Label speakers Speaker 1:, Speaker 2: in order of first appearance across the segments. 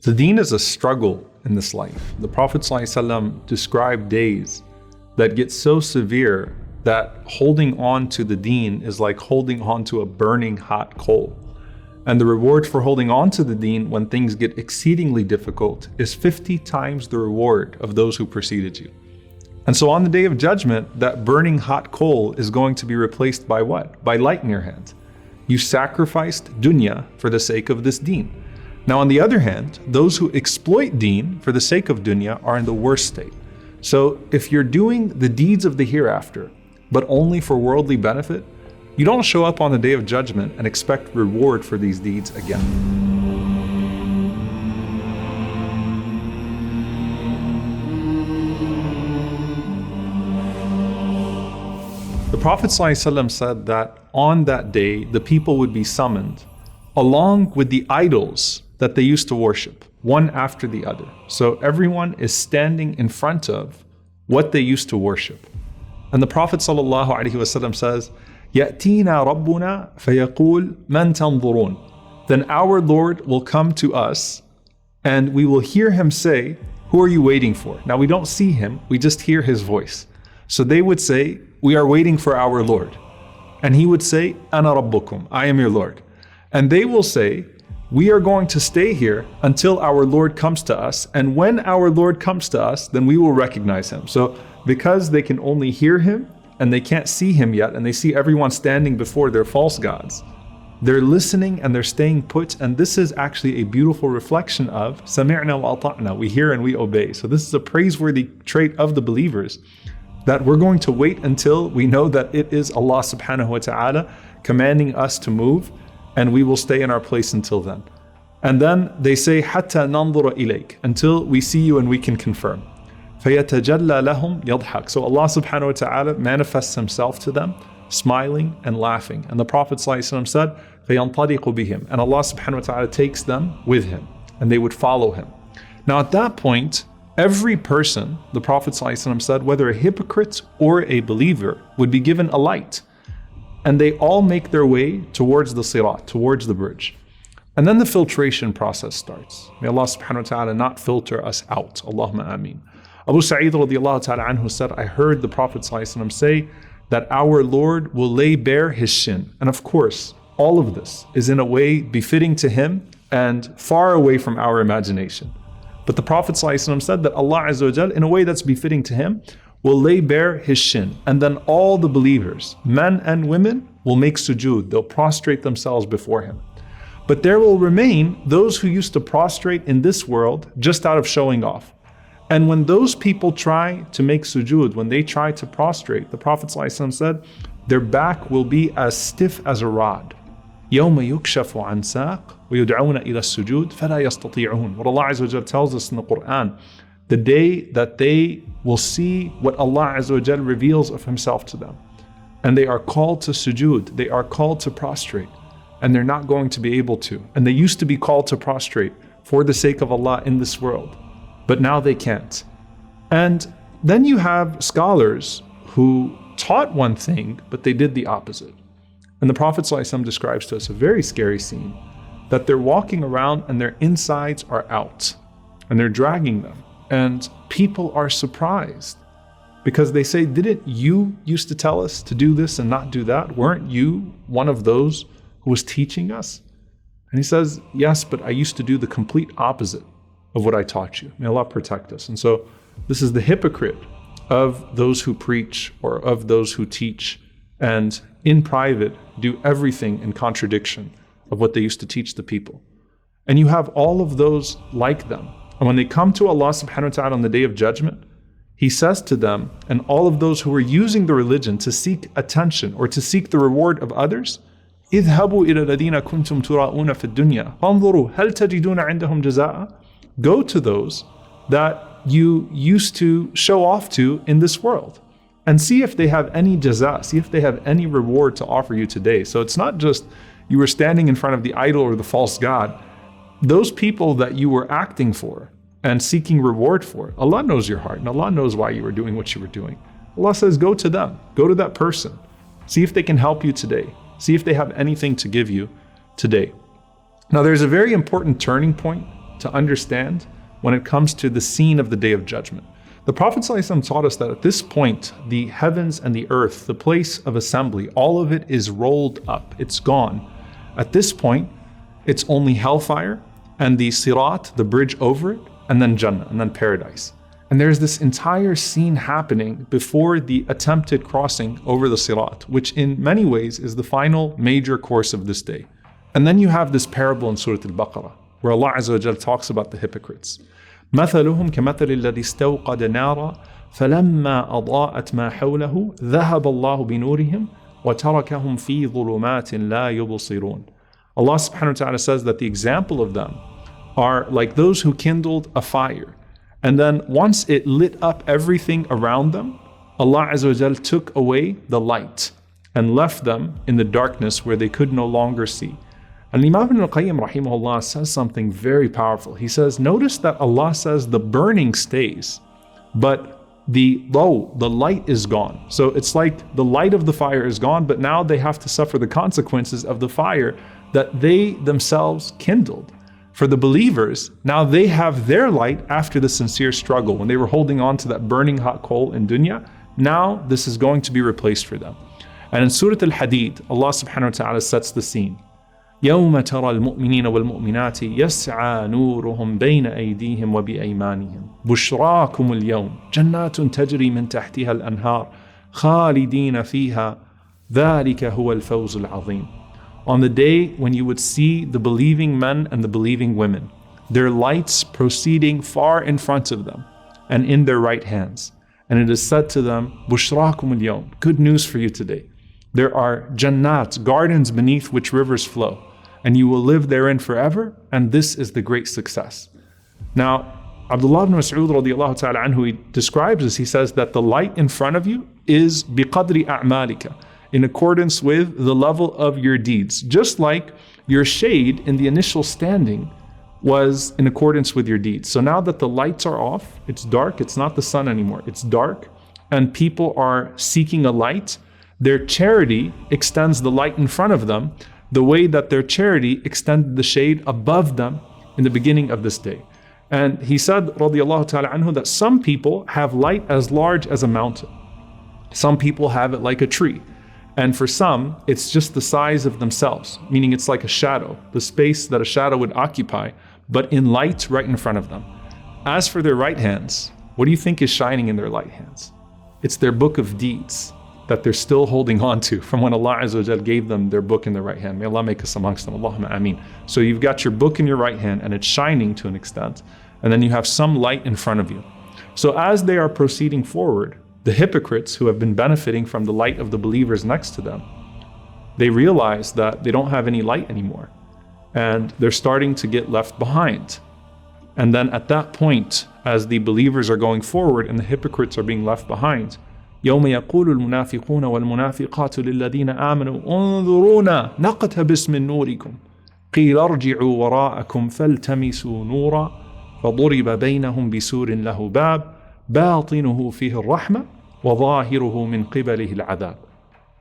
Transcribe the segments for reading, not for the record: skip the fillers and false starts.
Speaker 1: The deen is a struggle in this life. The Prophet ﷺ described days that get so severe that holding on to the deen is like holding on to a burning hot coal. And the reward for holding on to the deen when things get exceedingly difficult is 50 times the reward of those who preceded you. And so on the day of judgment, that burning hot coal is going to be replaced by what? By light in your hand. You sacrificed dunya for the sake of this deen. Now, on the other hand, those who exploit deen for the sake of dunya are in the worst state. So if you're doing the deeds of the hereafter, but only for worldly benefit, you don't show up on the day of judgment and expect reward for these deeds again. The Prophet ﷺ said that on that day, the people would be summoned along with the idols that they used to worship, one after the other. So everyone is standing in front of what they used to worship. And the Prophet ﷺ says, يَأْتِينَا رَبُّنَا فَيَقُولُ مَنْ تَنْظُرُونَ. Then our Lord will come to us and we will hear him say, who are you waiting for? Now we don't see him, we just hear his voice. So they would say, we are waiting for our Lord. And he would say, أَنَا رَبُّكُمْ, I am your Lord. And they will say, we are going to stay here until our Lord comes to us. And when our Lord comes to us, then we will recognize him. So because they can only hear him and they can't see him yet, and they see everyone standing before their false gods, they're listening and they're staying put. And this is actually a beautiful reflection of سَمِعْنَا وَأَطَعْنَا, we hear and we obey. So this is a praiseworthy trait of the believers, that we're going to wait until we know that it is Allah subhanahu wa ta'ala commanding us to move, and we will stay in our place until then. And then they say, حَتَّى نَنظُرَ إِلَيْكَ, until we see you and we can confirm. فَيَتَجَلَّى لَهُمْ يَضْحَكُ. So Allah subhanahu wa ta'ala manifests himself to them, smiling and laughing. And the Prophet ﷺ said, فَيَنْطَلِقُ بِهِمْ. And Allah subhanahu wa ta'ala takes them with him, and they would follow him. Now at that point, every person, the Prophet ﷺ said, whether a hypocrite or a believer, would be given a light. And they all make their way towards the sirat, towards the bridge. And then the filtration process starts. May Allah subhanahu wa ta'ala not filter us out. Allahumma ameen. Abu Sa'id radiallahu ta'ala anhu said, I heard the Prophet ﷺ say that our Lord will lay bare his shin. And of course, all of this is in a way befitting to him and far away from our imagination. But the Prophet ﷺ said that Allah Azza wa Jal, in a way that's befitting to him, will lay bare his shin. And then all the believers, men and women, will make sujood. They'll prostrate themselves before him. But there will remain those who used to prostrate in this world just out of showing off. And when those people try to make sujood, when they try to prostrate, the Prophet ﷺ said, their back will be as stiff as a rod. يَوْمَ يُكْشَفُ عَنْ سَاقٍ وَيُدْعَوْنَ إِلَى السُّجُودِ فَلَا يَسْتَطِيعُونَ. What Allah Azza wa Jal tells us in the Quran, the day that they will see what Allah Azza wa Jal reveals of himself to them. And they are called to sujood, they are called to prostrate, and they're not going to be able to. And they used to be called to prostrate for the sake of Allah in this world, but now they can't. And then you have scholars who taught one thing, but they did the opposite. And the Prophet ﷺ describes to us a very scary scene, that they're walking around and their insides are out, and they're dragging them. And people are surprised because they say, didn't you used to tell us to do this and not do that? Weren't you one of those who was teaching us? And he says, yes, but I used to do the complete opposite of what I taught you. May Allah protect us. And so this is the hypocrite of those who preach or of those who teach, and in private do everything in contradiction of what they used to teach the people. And you have all of those like them. And when they come to Allah subhanahu wa ta'ala on the day of judgment, he says to them, and all of those who are using the religion to seek attention or to seek the reward of others, اذهبوا إلى الذين كنتم تراؤون في الدنيا فانظروا هل تجدون عندهم جزاء. Go to those that you used to show off to in this world and see if they have any jaza, see if they have any reward to offer you today. So it's not just you were standing in front of the idol or the false god. Those people that you were acting for and seeking reward for, Allah knows your heart and Allah knows why you were doing what you were doing. Allah says, go to them, go to that person, see if they can help you today, see if they have anything to give you today. Now there's a very important turning point to understand when it comes to the scene of the Day of Judgment. The Prophet ﷺ taught us that at this point, the heavens and the earth, the place of assembly, all of it is rolled up, it's gone. At this point, it's only hellfire and the sirat, the bridge over it, and then Jannah, and then paradise. And there's this entire scene happening before the attempted crossing over the sirat, which in many ways is the final major course of this day. And then you have this parable in Surah Al-Baqarah, where Allah Azza wa Jal talks about the hypocrites. مثلهم كمثل الذي استوقد نارا فلما أضاءت ما حوله ذهب الله بنورهم وتركهم في ظلمات لا يبصرون. Allah subhanahu wa ta'ala says that the example of them are like those who kindled a fire. And then once it lit up everything around them, Allah Azza wa Jal took away the light and left them in the darkness where they could no longer see. And Imam Ibn al-Qayyim rahimahullah says something very powerful. He says, notice that Allah says the burning stays, but the light is gone. So it's like the light of the fire is gone, but now they have to suffer the consequences of the fire that they themselves kindled. For the believers, now they have their light after the sincere struggle. When they were holding on to that burning hot coal in dunya, now this is going to be replaced for them. And in Surah Al-Hadid, Allah subhanahu wa ta'ala sets the scene. يوم ترى المؤمنين والمؤمنات يسعى نورهم بين أيديهم وبأيمانهم بشراكم اليوم جنات تجري من تحتها الأنهار خالدين فيها ذلك هو الفوز العظيم. On the day when you would see the believing men and the believing women, their lights proceeding far in front of them and in their right hands. And it is said to them, بشراكم اليوم, good news for you today. There are jannat, gardens beneath which rivers flow, and you will live therein forever, and this is the great success. Now, Abdullah ibn Mas'ud radiallahu ta'ala anhu, he describes this, he says that the light in front of you is biqadri a'malika, in accordance with the level of your deeds. Just like your shade in the initial standing was in accordance with your deeds. So now that the lights are off, it's dark, it's not the sun anymore, it's dark, and people are seeking a light, their charity extends the light in front of them the way that their charity extended the shade above them in the beginning of this day. And he said, radiallahu ta'ala anhu, that some people have light as large as a mountain. Some people have it like a tree. And for some, it's just the size of themselves, meaning it's like a shadow, the space that a shadow would occupy, but in light right in front of them. As for their right hands, what do you think is shining in their right hands? It's their book of deeds that they're still holding on to from when Allah Azza wa Jal gave them their book in their right hand. May Allah make us amongst them. Allahumma ameen. So you've got your book in your right hand and it's shining to an extent, and then you have some light in front of you. So as they are proceeding forward, the hypocrites who have been benefiting from the light of the believers next to them, they realize that they don't have any light anymore, and they're starting to get left behind. And then at that point, as the believers are going forward and the hypocrites are being left behind, يوم يقول المنافقون والمنافقات للذين آمنوا انظرونا نقتبس من نوركم قيل ارجعوا وراءكم فالتمسوا نورا فضرب بينهم بسور له باب باطنه فيه الرحمة وظاهره من قبله العذاب.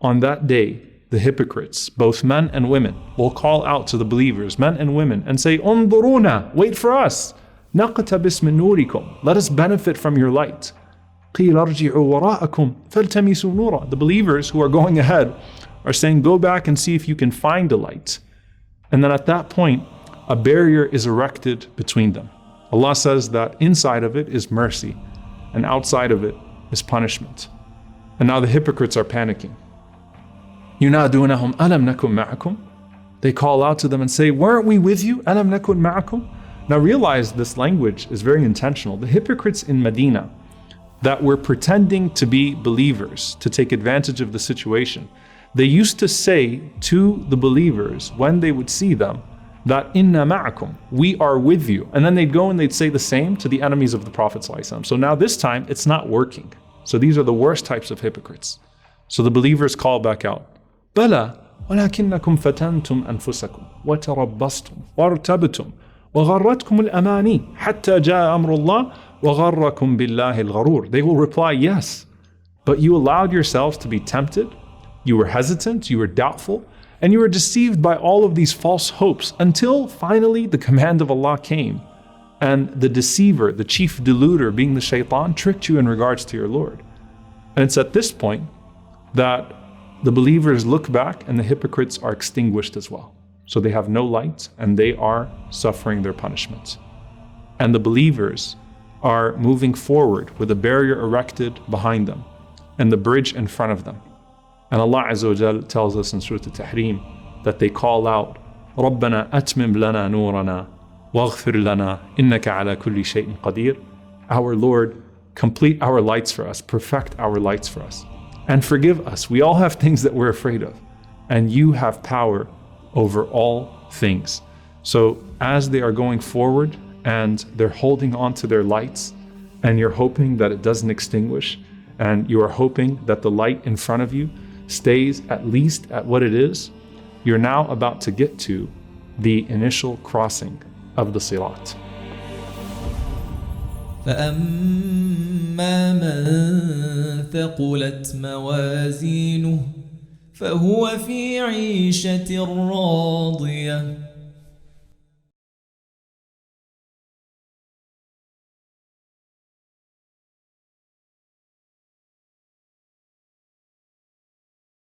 Speaker 1: On that day, the hypocrites, both men and women, will call out to the believers, men and women, and say, انظرونا, wait for us, نقتبس من نوركم, let us benefit from your light. قيل ارجعوا وراءكم فالتمسوا نورا. The believers who are going ahead are saying, go back and see if you can find a light. And then at that point, a barrier is erected between them. Allah says that inside of it is mercy, and outside of it is punishment. And now the hypocrites are panicking. ينادونهم ألم نكن معكم. They call out to them and say, weren't we with you? ألم نكن معكم. Now realize this language is very intentional. The hypocrites in Medina that were pretending to be believers to take advantage of the situation, they used to say to the believers when they would see them that inna ma'akum, we are with you. And then they'd go and they'd say the same to the enemies of the Prophet ﷺ. So now this time it's not working. So these are the worst types of hypocrites. So the believers call back out, بلى ولكنكم فتنتم أنفسكم وتربصتم وارتبتم وغرتكم الأماني حتى جاء أمر الله وغركم بالله الغرور. They will reply, yes, but you allowed yourselves to be tempted, you were hesitant, you were doubtful, and you were deceived by all of these false hopes until finally the command of Allah came. And the deceiver, the chief deluder, being the shaitan, tricked you in regards to your Lord. And it's at this point that the believers look back and the hypocrites are extinguished as well. So they have no light and they are suffering their punishments. And the believers are moving forward with a barrier erected behind them and the bridge in front of them. And Allah Azza wa Jal tells us in Surah Al-Tahrim that they call out, رَبَّنَا أَتْمِمْ لَنَا نُورَنَا وَاغْفِرْ لَنَا إِنَّكَ عَلَى كُلِّ شَيْءٍ قَدِيرٌ. Our Lord, complete our lights for us, perfect our lights for us, and forgive us. We all have things that we're afraid of, and you have power over all things. So as they are going forward and they're holding on to their lights, and you're hoping that it doesn't extinguish, and you are hoping that the light in front of you stays at least at what it is, you're now about to get to the initial crossing of the Sirat.
Speaker 2: فأما من ثقلت موازينه فهو في عيشة راضية